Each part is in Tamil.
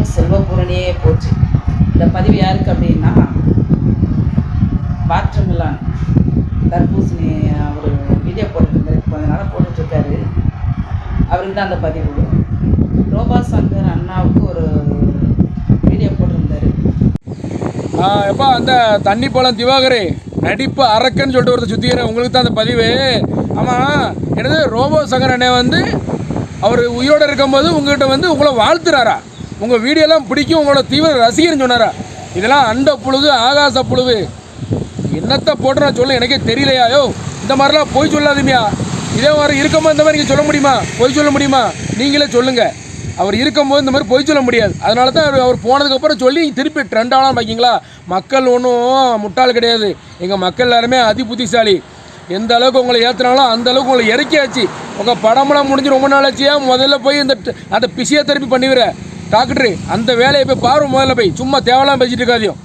ஓம் செல்வபூரணியே போச்சு. இந்த பதிவு யாருக்கு அப்படின்னா, வாட்டர்மெலான் தர்பூசணி அவர் வீடியோ போட்டுருந்தாரு, கொஞ்ச நாளாக போட்டுட்ருக்காரு. அவருக்கு தான் அந்த பதிவு. ரோபா சங்கர் அண்ணாவுக்கு ஒரு வீடியோ போட்டிருந்தாரு. எப்பா அந்த தண்ணி பழம் திவாகரே நடிப்பு அரக்கன்னு சொல்லிட்டு ஒருத்தர் சுற்றிக்கிறேன், உங்களுக்கு தான் அந்த பதிவு. ஆமாம், எனது ரோபோ சங்கர் அண்ணே வந்து அவர் உயிரோடு இருக்கும்போது உங்கள்கிட்ட உங்களை வாழ்த்துறாரா, உங்கள் வீடியோலாம் பிடிக்கும், உங்களோட தீவிர ரசிகர்னு சொன்னாரா? இதெல்லாம் அண்ட புழுகு ஆகாச புழுவு, என்னத்தை போட்டு நான் சொல்ல எனக்கே தெரியலையாயோ. இந்த மாதிரிலாம் போய் சொல்லாதீமையா. இதே மாதிரி இருக்கும்போது இந்த மாதிரி நீங்கள் சொல்ல முடியுமா? பொய் சொல்ல முடியுமா? நீங்களே சொல்லுங்கள். அவர் இருக்கும்போது இந்த மாதிரி பொய் சொல்ல முடியாது. அதனால தான் அவர் போனதுக்கப்புறம் சொல்லி திருப்பி ட்ரெண்ட் ஆகலாம் பார்க்கிங்களா. மக்கள் ஒன்றும் முட்டாள் கிடையாது. எங்கள் மக்கள் எல்லாருமே அதி புத்திசாலி. எந்த அளவுக்கு உங்களை ஏற்றுனாலும் அந்த அளவுக்கு உங்களை இறக்கியாச்சு. உங்கள் படமெல்லாம் முடிஞ்சு ரொம்ப நாள் ஆச்சியா. முதல்ல போய் அந்த பிசியோதெரபி பண்ணிவிட டாக்டரு அந்த வேலையை போய் பாரு. முதல்ல போய் சும்மா தேவையெல்லாம் பேசிட்டு இருக்காதியும்.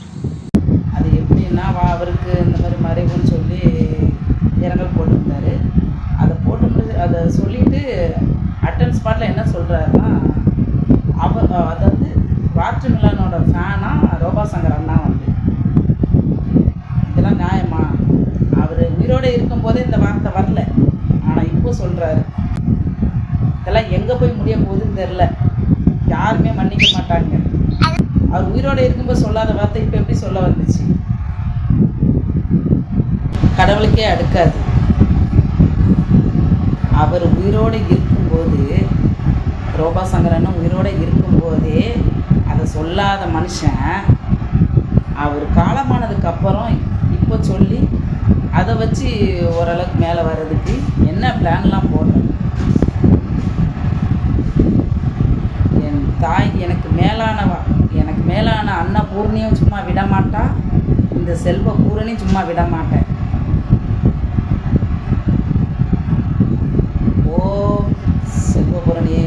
அது எப்படின்னா, அவருக்கு இந்த மாதிரி மறைவுன்னு சொல்லி இரங்கல் போட்டிருந்தாரு. அதை சொல்லிட்டு அட்டன் ஸ்பாட்டில் என்ன சொல்கிறாருன்னா, அதாவது வாட்டர்மெலானோட ஃபேனாக ரோபா சங்கர் அண்ணா இதெல்லாம் நியாயமா? அவர் உயிரோடு இருக்கும்போதே இந்த வார்த்தை வரல, ஆனால் இப்போ சொல்கிறாரு. இதெல்லாம் எங்கே போய் முடிய போகுதுன்னு தெரில. யாருமே மன்னிக்க மாட்டாங்க. அவர் உயிரோடு இருக்கும்போது சொல்லாத வார்த்தை இப்போ எப்படி சொல்ல வந்துச்சு? கடவுளுக்கே அடுக்காது. அவர் உயிரோடு இருக்கும்போது, ரோபா சங்கரனும் உயிரோடு இருக்கும்போதே அதை சொல்லாத மனுஷன் அவர் காலமானதுக்கப்புறம் இப்போ சொல்லி அதை வச்சு ஓரளவுக்கு மேலே வர்றதுக்கு என்ன பிளான்லாம் போடுறேன். என் தாய் எனக்கு மேலான அன்னபூர்ணியும் சும்மா விட மாட்டா, இந்த செல்வ பூரணியும் சும்மா விட மாட்டேன். ஓம் செல்வபூரணியே